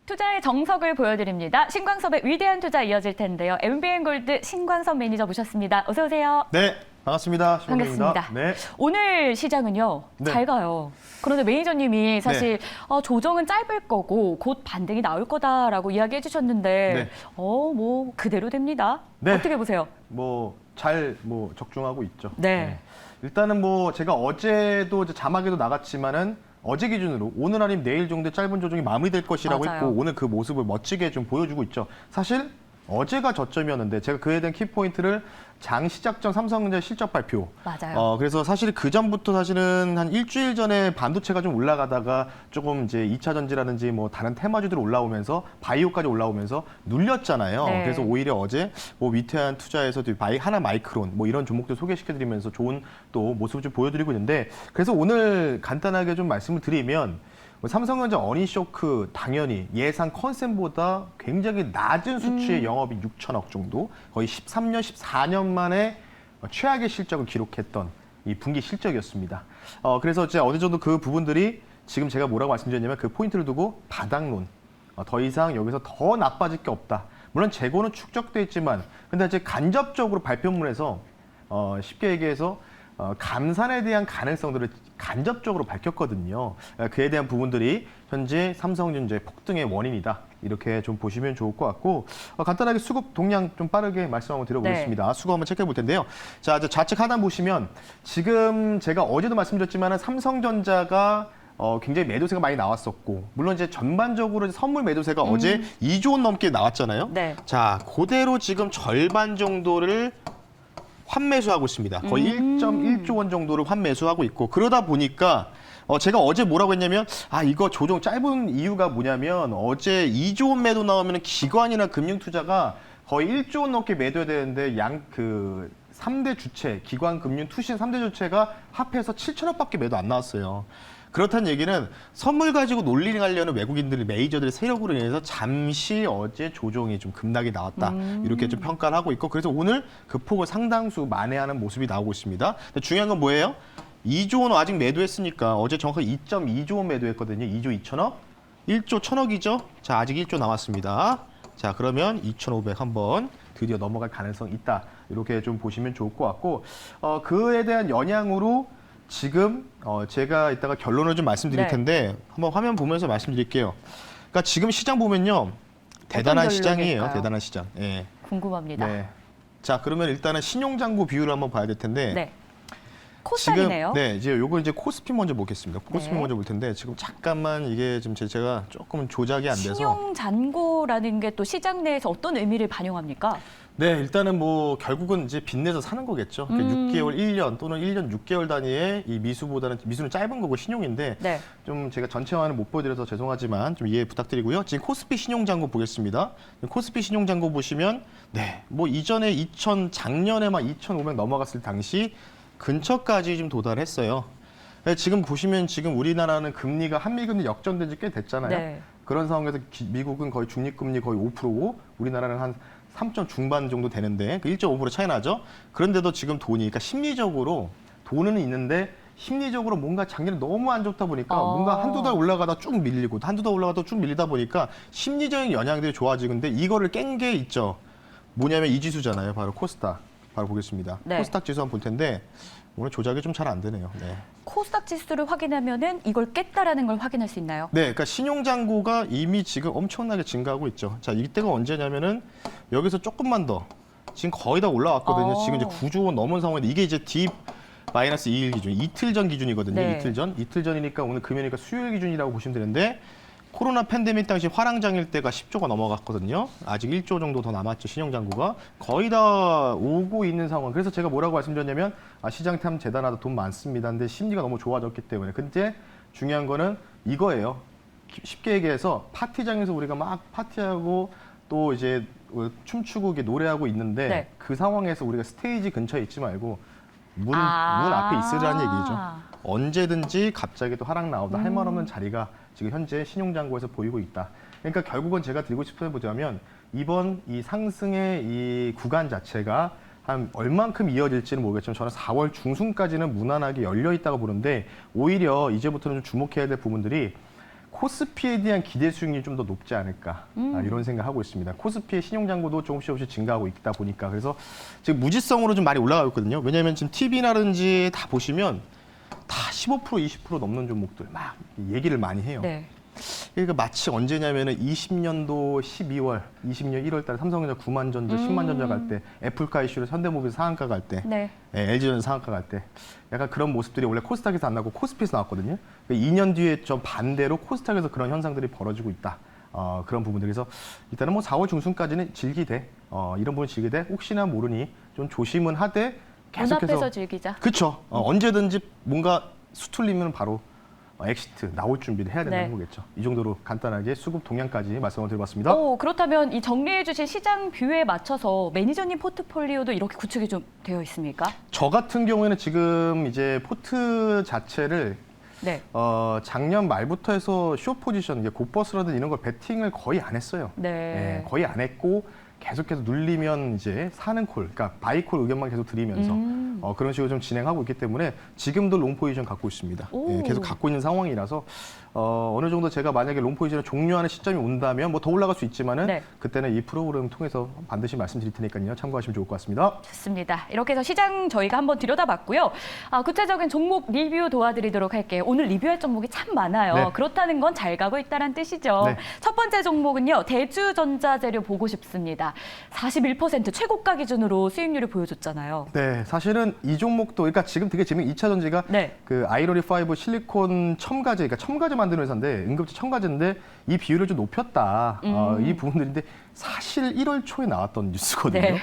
투자의 정석을 보여드립니다. 신광섭의 위대한 투자 이어질 텐데요. MBN골드 신광섭 매니저 모셨습니다. 어서 오세요. 네, 반갑습니다. 반갑습니다. 네. 오늘 시장은요, 네. 잘 가요. 그런데 매니저님이 사실 조정은 짧을 거고 곧 반등이 나올 거다라고 이야기해 주셨는데 네. 뭐 그대로 됩니다. 네. 어떻게 보세요? 잘 적중하고 있죠. 네. 일단은 제가 어제도 이제 자막에도 나갔지만은 어제 기준으로 오늘 아니면 내일 정도의 짧은 조정이 마무리될 것이라고 맞아요. 했고 오늘 그 모습을 멋지게 좀 보여주고 있죠. 사실 어제가 저점이었는데 제가 그에 대한 키포인트를 장 시작 전 삼성전자 실적 발표. 맞아요. 그래서 사실 그 전부터 사실은 한 일주일 전에 반도체가 좀 올라가다가 조금 이제 2차 전지라든지 뭐 다른 테마주들 올라오면서 바이오까지 올라오면서 눌렸잖아요. 네. 그래서 오히려 어제 위태한 투자에서도 하나 마이크론 뭐 이런 종목들 소개시켜드리면서 좋은 또 모습을 좀 보여드리고 있는데 그래서 오늘 간단하게 좀 말씀을 드리면 삼성전자 어닝 쇼크 당연히 예상 컨센보다 굉장히 낮은 수치의 영업이 6천억 정도, 거의 13년, 14년 만에 최악의 실적을 기록했던 이 분기 실적이었습니다. 그래서 이제 어느 정도 그 부분들이 지금 제가 뭐라고 말씀드렸냐면 그 포인트를 두고 바닥론, 더 이상 여기서 더 나빠질 게 없다. 물론 재고는 축적돼 있지만, 근데 이제 간접적으로 발표문에서 쉽게 얘기해서 감산에 대한 가능성들을 간접적으로 밝혔거든요. 그에 대한 부분들이 현재 삼성전자의 폭등의 원인이다. 이렇게 좀 보시면 좋을 것 같고 간단하게 수급 동향 좀 빠르게 말씀 한번 드려보겠습니다. 네. 수급 한번 체크해 볼 텐데요. 자, 이제 좌측 하단 보시면 지금 제가 어제도 말씀드렸지만 삼성전자가 굉장히 매도세가 많이 나왔었고 물론 이제 전반적으로 선물 매도세가 어제 2조 원 넘게 나왔잖아요. 네. 자, 그대로 지금 절반 정도를 환매수하고 있습니다. 거의 1.1조 원 정도를 환매수하고 있고 그러다 보니까 제가 어제 뭐라고 했냐면 이거 조정 짧은 이유가 뭐냐면 어제 2조 원 매도 나오면 기관이나 금융투자가 거의 1조 원 넘게 매도해야 되는데 3대 주체, 기관, 금융, 투신 3대 주체가 합해서 7천억밖에 매도 안 나왔어요. 그렇다는 얘기는 선물 가지고 놀리하려는 외국인들, 메이저들의 세력으로 인해서 잠시 어제 조정이 좀 급락이 나왔다. 이렇게 좀 평가를 하고 있고 그래서 오늘 그 폭을 상당수 만회하는 모습이 나오고 있습니다. 근데 중요한 건 뭐예요? 2조 원 아직 매도했으니까 어제 정확하게 2.2조 원 매도했거든요. 2조 2천억. 1조 1천억이죠. 자, 아직 1조 남았습니다. 자, 그러면 2,500 한번 드디어 넘어갈 가능성이 있다. 이렇게 좀 보시면 좋을 것 같고 그에 대한 영향으로 지금 제가 이따가 결론을 좀 말씀드릴 텐데 한번 화면 보면서 말씀드릴게요. 그러니까 지금 시장 보면요. 대단한 시장이에요. 대단한 시장. 예. 궁금합니다. 네. 자, 그러면 일단은 신용잔고 비율을 한번 봐야 될 텐데 네. 코스닥이네요. 지금 이제 요거 이제 코스피 먼저 보겠습니다. 코스피 네. 먼저 볼 텐데 지금 잠깐만 이게 좀 제가 조금 조작이 안 돼서 신용 잔고라는 게 또 시장 내에서 어떤 의미를 반영합니까? 네, 일단은 결국은 이제 빚내서 사는 거겠죠. 그러니까 6개월, 1년 또는 1년 6개월 단위의 이 미수는 짧은 거고 신용인데 네. 좀 제가 전체화는 못 보여드려서 죄송하지만 좀 이해 부탁드리고요. 지금 코스피 신용잔고 보겠습니다. 코스피 신용잔고 보시면 이전에 작년에만 2,500 넘어갔을 당시 근처까지 좀 도달했어요. 지금 보시면 지금 우리나라는 금리가 한미금리 역전된 지 꽤 됐잖아요. 네. 그런 상황에서 미국은 거의 중립금리 거의 5%고 우리나라는 한 3점 중반 정도 되는데 그 1.5% 차이 나죠. 그런데도 지금 그러니까 심리적으로 돈은 있는데 심리적으로 뭔가 작년에 너무 안 좋다 보니까 뭔가 한두 달 올라가다 쭉 밀리고 한두 달 올라가다 쭉 밀리다 보니까 심리적인 영향들이 좋아지는데 이거를 깬 게 있죠. 뭐냐면 이 지수잖아요. 바로 코스닥. 바로 보겠습니다. 네. 코스닥 지수 한번 볼 텐데 오늘 조작이 좀 잘 안 되네요. 네. 코스닥 지수를 확인하면은 이걸 깼다라는 걸 확인할 수 있나요? 네, 그러니까 신용잔고가 이미 지금 엄청나게 증가하고 있죠. 자, 이때가 언제냐면은 여기서 조금만 더 지금 거의 다 올라왔거든요. 지금 이제 9조 원 넘은 상황인데 이게 이제 D-2일 기준, 이틀 전 기준이거든요. 네. 이틀 전이니까 오늘 금요일이니까 수요일 기준이라고 보시면 되는데 코로나 팬데믹 당시 화랑장일 때가 10조가 넘어갔거든요. 아직 1조 정도 더 남았죠. 신용잔고가. 거의 다 오고 있는 상황. 그래서 제가 뭐라고 말씀드렸냐면 시장 참 대단하다. 돈 많습니다. 근데 심리가 너무 좋아졌기 때문에. 근데 중요한 거는 이거예요. 쉽게 얘기해서 파티장에서 우리가 막 파티하고 또 이제 춤추고 이렇게 노래하고 있는데 그 상황에서 우리가 스테이지 근처에 있지 말고 문 앞에 있으라는 얘기죠. 언제든지 갑자기 또 하락 나오다 할 말 없는 자리가 지금 현재 신용잔고에서 보이고 있다. 그러니까 결국은 제가 드리고 싶은 게 뭐냐면 이번 이 상승의 이 구간 자체가 한 얼만큼 이어질지는 모르겠지만 저는 4월 중순까지는 무난하게 열려 있다고 보는데 오히려 이제부터는 좀 주목해야 될 부분들이 코스피에 대한 기대 수익률이 좀 더 높지 않을까 이런 생각하고 있습니다. 코스피의 신용잔고도 조금씩 증가하고 있다 보니까 그래서 지금 무지성으로 좀 많이 올라가고 있거든요. 왜냐하면 지금 TV라든지 다 보시면 다 15% 20% 넘는 종목들 막 얘기를 많이 해요. 네. 그러니까 마치 언제냐면은 20년도 12월, 20년 1월 달에 삼성전자 9만 전자, 10만 전자 갈 때, 애플카 이슈로 현대모비스 상한가 갈 때, 네. LG전자 상한가 갈 때, 약간 그런 모습들이 원래 코스닥에서 안 나고 코스피에서 나왔거든요. 2년 뒤에 좀 반대로 코스닥에서 그런 현상들이 벌어지고 있다. 그런 부분들. 그래서 일단은 뭐 4월 중순까지는 즐기되, 이런 부분 즐기되, 혹시나 모르니 좀 조심은 하되 계속해서. 눈앞에서 즐기자. 그렇죠. 언제든지 뭔가 수틀리면 바로 엑시트 나올 준비를 해야 된다는 네. 거겠죠. 이 정도로 간단하게 수급 동향까지 말씀을 드려봤습니다. 그렇다면 이 정리해 주신 시장 뷰에 맞춰서 매니저님 포트폴리오도 이렇게 구축이 좀 되어 있습니까? 저 같은 경우에는 지금 이제 포트 자체를 네. 작년 말부터 해서 숏 포지션, 이게 곧버스라든 이런 걸 베팅을 거의 안 했어요. 네. 거의 안 했고 계속해서 눌리면 이제 사는 콜, 그러니까 바이콜 의견만 계속 드리면서 그런 식으로 좀 진행하고 있기 때문에 지금도 롱 포지션 갖고 있습니다. 계속 갖고 있는 상황이라서 어느 정도 제가 만약에 롱 포지션을 종료하는 시점이 온다면 뭐 더 올라갈 수 있지만은 네. 그때는 이 프로그램 통해서 반드시 말씀드릴 테니까요. 참고하시면 좋을 것 같습니다. 좋습니다. 이렇게 해서 시장 저희가 한번 들여다봤고요. 구체적인 종목 리뷰 도와드리도록 할게요. 오늘 리뷰할 종목이 참 많아요. 네. 그렇다는 건 잘 가고 있다는 뜻이죠. 네. 첫 번째 종목은요. 대주전자재료 보고 싶습니다. 41% 최고가 기준으로 수익률을 보여줬잖아요. 네, 사실은 이 종목도 그러니까 지금 되게 재밌는 2차 전지가 네. 그 아이러리 5 실리콘 첨가제, 그러니까 첨가제 만드는 회사인데 응급제 첨가제인데 이 비율을 좀 높였다. 이 부분들인데 사실 1월 초에 나왔던 뉴스거든요. 네.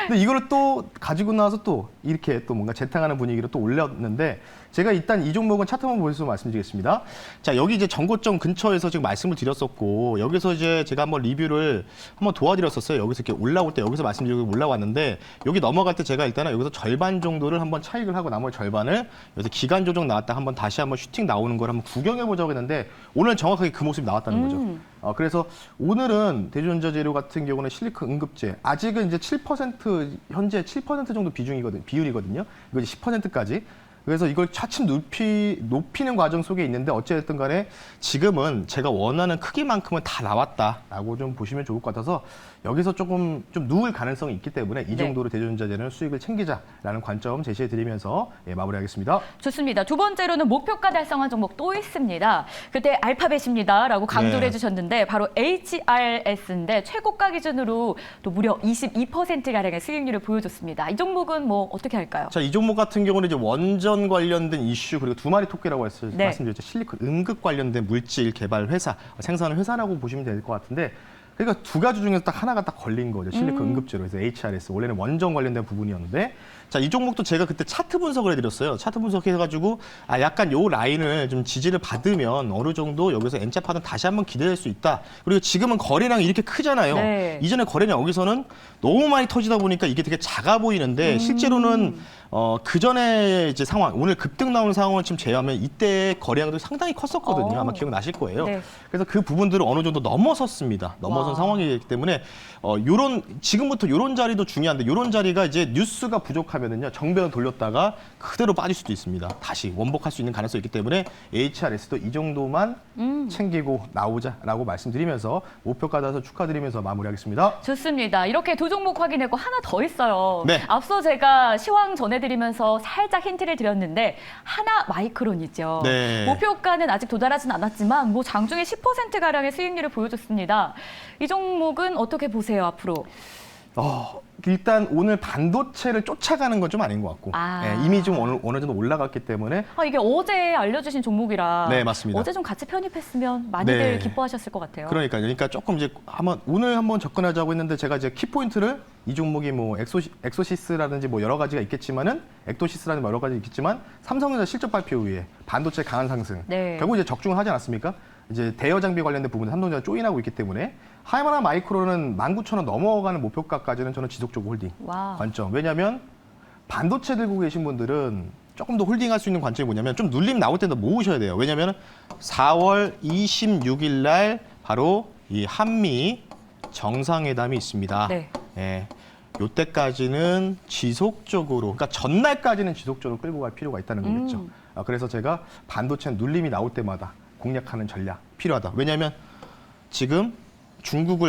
근데 이거를 또 가지고 나와서 또 이렇게 또 뭔가 재탕하는 분위기로 또 올렸는데 제가 일단 이 종목은 차트 한번 보여서 말씀드리겠습니다. 자, 여기 이제 전고점 근처에서 지금 말씀을 드렸었고 여기서 이제 제가 한번 리뷰를 한번 도와드렸었어요. 여기서 이렇게 올라올 때 여기서 말씀드리고 올라왔는데 여기 넘어갈 때 제가 일단은 여기서 절반 정도를 한번 차익을 하고 나머지 절반을 여기서 기간 조정 나왔다 한번 다시 한번 슈팅 나오는 걸 한번 구경해 보자고 했는데 오늘 정확하게 그 모습이 나왔다는 거죠. 그래서 오늘은 대주전자재료 같은 경우는 실리콘 응급제 아직은 이제 7% 현재 7% 정도 비율이거든요. 이거 이제 10%까지. 그래서 이걸 차츰 높이는 과정 속에 있는데 어찌됐든 간에 지금은 제가 원하는 크기만큼은 다 나왔다라고 좀 보시면 좋을 것 같아서 여기서 조금 좀 누울 가능성이 있기 때문에 이 정도로 대주전자재료는 수익을 챙기자라는 관점 제시해 드리면서 마무리하겠습니다. 좋습니다. 두 번째로는 목표가 달성한 종목 또 있습니다. 그때 알파벳입니다라고 강조를 네. 해주셨는데 바로 HRS인데 최고가 기준으로 또 무려 22%가량의 수익률을 보여줬습니다. 이 종목은 뭐 어떻게 할까요? 자, 이 종목 같은 경우는 이제 원전 관련된 이슈 그리고 두 마리 토끼라고 네. 말씀드렸죠. 실리콘 응급 관련된 물질 개발 회사, 생산 회사라고 보시면 될 것 같은데 그러니까 두 가지 중에서 딱 하나가 딱 걸린 거죠. 실리콘 응급제로 해서 HRS. 원래는 원전 관련된 부분이었는데 자, 이 종목도 제가 그때 차트 분석을 해드렸어요. 차트 분석해가지고 약간 요 라인을 좀 지지를 받으면 어느 정도 여기서 N자 파동 다시 한번 기대될 수 있다. 그리고 지금은 거래량이 이렇게 크잖아요. 네. 이전에 거래량 여기서는 너무 많이 터지다 보니까 이게 되게 작아 보이는데 실제로는 그 전에 이제 상황, 오늘 급등 나오는 상황을 지금 제외하면 이때 거래량도 상당히 컸었거든요. 아마 기억나실 거예요. 네. 그래서 그 부분들을 어느 정도 넘어섰습니다. 넘어선 와. 상황이기 때문에 지금부터 요런 자리도 중요한데 요런 자리가 이제 뉴스가 부족하면은요 정배를 돌렸다가 그대로 빠질 수도 있습니다. 다시 원복할 수 있는 가능성이 있기 때문에 HRS도 이 정도만 챙기고 나오자라고 말씀드리면서 목표가 닿아서 축하드리면서 마무리하겠습니다. 좋습니다. 이렇게 두 종목 확인했고 하나 더 있어요. 네. 앞서 제가 시황 전해드리면서 살짝 힌트를 드렸는데 하나 마이크론이죠. 네. 목표가는 아직 도달하진 않았지만 뭐 장중에 10%가량의 수익률을 보여줬습니다. 이 종목은 어떻게 보세요, 앞으로? 일단 오늘 반도체를 쫓아가는 건 좀 아닌 것 같고 이미 좀 어느 정도 올라갔기 때문에 이게 어제 알려주신 종목이라 네, 맞습니다. 어제 좀 같이 편입했으면 많이들 네. 기뻐하셨을 것 같아요. 그러니까 조금 이제 오늘 한번 접근하자고 했는데 제가 이제 키포인트를 이 종목이 뭐 엑소시스라든지 뭐 여러 가지가 있겠지만은 엑도시스라든지 여러 가지 있겠지만 삼성전자 실적 발표 후에 반도체 강한 상승 네. 결국 이제 적중을 하지 않았습니까? 이제 대여 장비 관련된 부분에 삼성전자 조인하고 있기 때문에 하이마나 마이크로는 19,000원 넘어가는 목표가까지는 저는 지속적으로 홀딩 와. 관점. 왜냐하면 반도체 들고 계신 분들은 조금 더 홀딩할 수 있는 관점이 뭐냐면 좀 눌림 나올 때도 모으셔야 돼요. 왜냐하면 4월 26일 날 바로 이 한미 정상회담이 있습니다. 네. 예. 요때까지는 지속적으로, 그러니까 전날까지는 지속적으로 끌고 갈 필요가 있다는 거겠죠. 그래서 제가 반도체 눌림이 나올 때마다 공략하는 전략 필요하다. 왜냐하면 지금 중국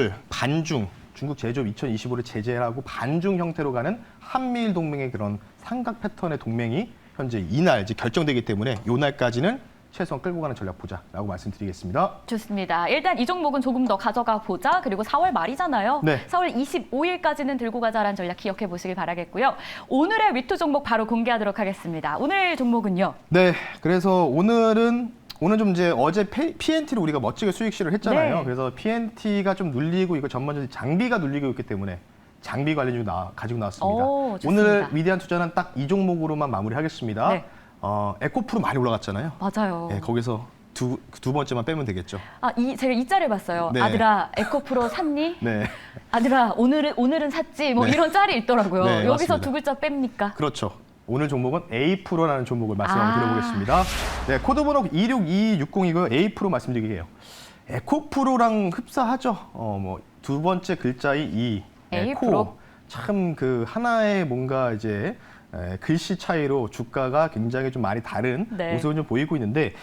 제조업 2025를 제재하고 반중 형태로 가는 한미일 동맹의 그런 삼각 패턴의 동맹이 현재 이날 이제 결정되기 때문에 이 날까지는 최소한 끌고 가는 전략 보자라고 말씀드리겠습니다. 좋습니다. 일단 이 종목은 조금 더 가져가 보자. 그리고 4월 말이잖아요. 네. 4월 25일까지는 들고 가자라는 전략 기억해 보시길 바라겠고요. 오늘의 위투 종목 바로 공개하도록 하겠습니다. 오늘 종목은요. 네, 그래서 오늘 좀 이제 어제 PNT를 우리가 멋지게 수익 실을 했잖아요. 네. 그래서 PNT가 좀 눌리고 이거 전반적으로 장비가 눌리고 있기 때문에 장비 관련 가지고 나왔습니다. 오, 좋습니다. 오늘 위대한 투자는 딱 이 종목으로만 마무리하겠습니다. 네. 에코프로 많이 올라갔잖아요. 맞아요. 네, 거기서 두 번째만 빼면 되겠죠. 제가 이 짤을 봤어요. 네. 아들아, 에코프로 샀니? 네, 아들아, 오늘은 샀지? 뭐 네. 이런 짤이 있더라고요. 네, 여기서 맞습니다. 두 글자 뺍니까? 그렇죠. 오늘 종목은 A프로라는 종목을 말씀 한번 드려보겠습니다. 네, 코드번호 262260이고요. A프로 말씀드릴게요. 에코프로랑 흡사하죠. 두 번째 글자의 E, A프로. 참 그 하나의 뭔가 이제 글씨 차이로 주가가 굉장히 좀 많이 다른 네. 모습을 좀 보이고 있는데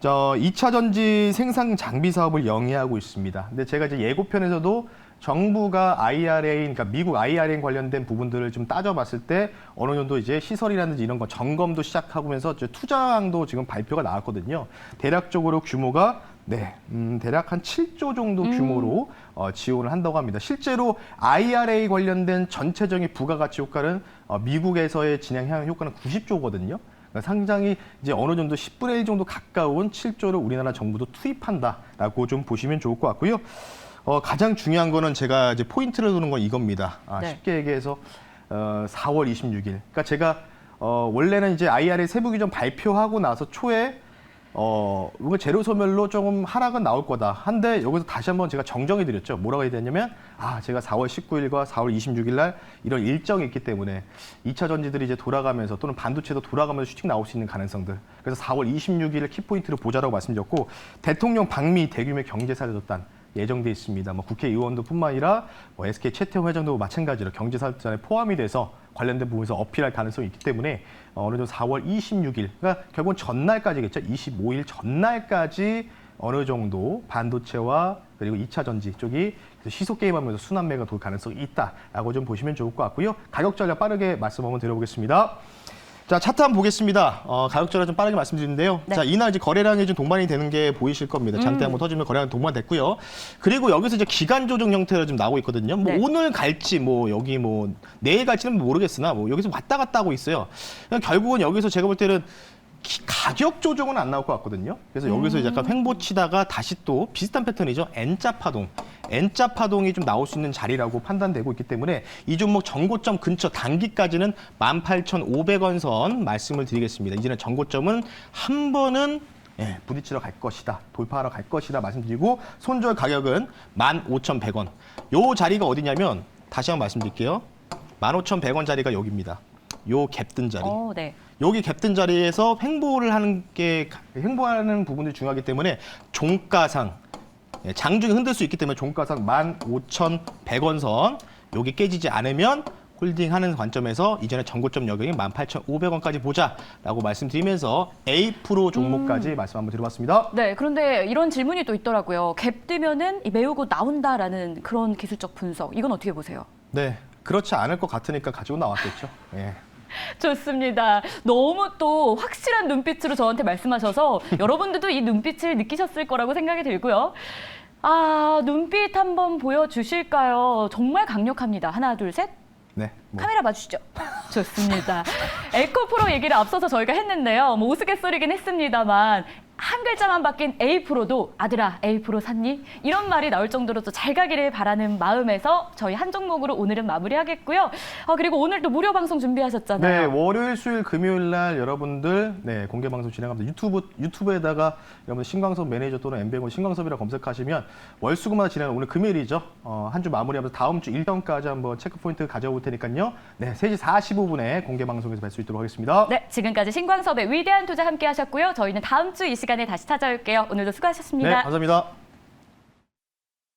2차 전지 생산 장비 사업을 영위하고 있습니다. 근데 제가 이제 예고편에서도 정부가 IRA, 그러니까 미국 IRA 관련된 부분들을 좀 따져봤을 때 어느 정도 이제 시설이라든지 이런 거 점검도 시작하면서 이제 투자항도 지금 발표가 나왔거든요. 대략적으로 규모가 대략 한 7조 정도 규모로 지원을 한다고 합니다. 실제로 IRA 관련된 전체적인 부가가치 효과는 미국에서의 진행하는 효과는 90조거든요. 그러니까 상당히 이제 어느 정도 10분의 1 정도 가까운 7조를 우리나라 정부도 투입한다라고 좀 보시면 좋을 것 같고요. 가장 중요한 거는 제가 이제 포인트를 두는 건 이겁니다. 네. 쉽게 얘기해서 4월 26일. 그러니까 제가 원래는 이제 IRA 세부 규정 발표하고 나서 초에 이거 재료 소멸로 조금 하락은 나올 거다. 한데 여기서 다시 한번 제가 정정해 드렸죠. 뭐라고 해야 되냐면 제가 4월 19일과 4월 26일 날 이런 일정이 있기 때문에 2차 전지들이 이제 돌아가면서 또는 반도체도 돌아가면서 슈팅 나올 수 있는 가능성들. 그래서 4월 26일을 키포인트로 보자라고 말씀드렸고 대통령 방미 대규모 경제사절단 예정돼 있습니다. 국회의원도 뿐만 아니라 SK 최태원 회장도 마찬가지로 경제사절단에 포함이 돼서 관련된 부분에서 어필할 가능성이 있기 때문에 어느 정도 4월 26일, 그러니까 결국은 전날까지겠죠. 25일 전날까지 어느 정도 반도체와 그리고 2차 전지 쪽이 시속 게임하면서 순환매가 돌 가능성이 있다라고 좀 보시면 좋을 것 같고요. 가격 전략 빠르게 말씀 한번 드려보겠습니다. 자, 차트 한번 보겠습니다. 가격 전략 좀 빠르게 말씀드리는데요. 네. 자, 이날 이제 거래량이 좀 동반이 되는 게 보이실 겁니다. 장대 한번 터지면 거래량 동반됐고요. 그리고 여기서 이제 기간 조정 형태로 좀 나오고 있거든요. 네. 오늘 갈지 여기 내일 갈지는 모르겠으나 여기서 왔다 갔다 하고 있어요. 결국은 여기서 제가 볼 때는 가격 조정은 안 나올 것 같거든요. 그래서 여기서 약간 횡보 치다가 다시 또 비슷한 패턴이죠. N자 파동이 좀 나올 수 있는 자리라고 판단되고 있기 때문에 이 종목 전고점 근처 단기까지는 18,500원 선 말씀을 드리겠습니다. 이제는 전고점은 한 번은 부딪히러 갈 것이다. 돌파하러 갈 것이다 말씀드리고 손절 가격은 15,100원. 요 자리가 어디냐면 다시 한번 말씀드릴게요. 15,100원 자리가 여기입니다. 요 갭든 자리. 네. 여기 갭든 자리에서 횡보하는 부분들이 중요하기 때문에 종가상 장중에 흔들 수 있기 때문에 종가상 15,100원 선 여기 깨지지 않으면 홀딩하는 관점에서 이전에 전고점 여경이 18,500원까지 보자라고 말씀드리면서 A프로 종목까지 말씀 한번 드려봤습니다. 네, 그런데 이런 질문이 또 있더라고요. 갭 뜨면은 메우고 나온다라는 그런 기술적 분석. 이건 어떻게 보세요? 네, 그렇지 않을 것 같으니까 가지고 나왔겠죠. 좋습니다. 너무 또 확실한 눈빛으로 저한테 말씀하셔서 여러분들도 이 눈빛을 느끼셨을 거라고 생각이 들고요. 눈빛 한번 보여주실까요? 정말 강력합니다. 하나, 둘, 셋. 네. 카메라 봐주시죠. 좋습니다. 에코프로 얘기를 앞서서 저희가 했는데요. 우스갯소리긴 했습니다만 한 글자만 바뀐 A프로도 아들아 A프로 샀니? 이런 말이 나올 정도로 또 잘 가기를 바라는 마음에서 저희 한 종목으로 오늘은 마무리하겠고요. 그리고 오늘 또 무료 방송 준비하셨잖아요. 네, 월요일, 수요일, 금요일 날 여러분들 공개 방송 진행합니다. 유튜브에다가 여러분 신광섭 매니저 또는 MBN 신광섭이라 검색하시면 월수금마다 진행하는 오늘 금요일이죠. 한 주 마무리하면서 다음 주 일정까지 한번 체크 포인트 가져올 테니까요. 네, 3시 45분에 공개 방송에서 뵐 수 있도록 하겠습니다. 네, 지금까지 신광섭의 위대한 투자 함께 하셨고요. 저희는 다음 주 이 시간에 다시 찾아올게요. 오늘도 수고하셨습니다. 네, 감사합니다.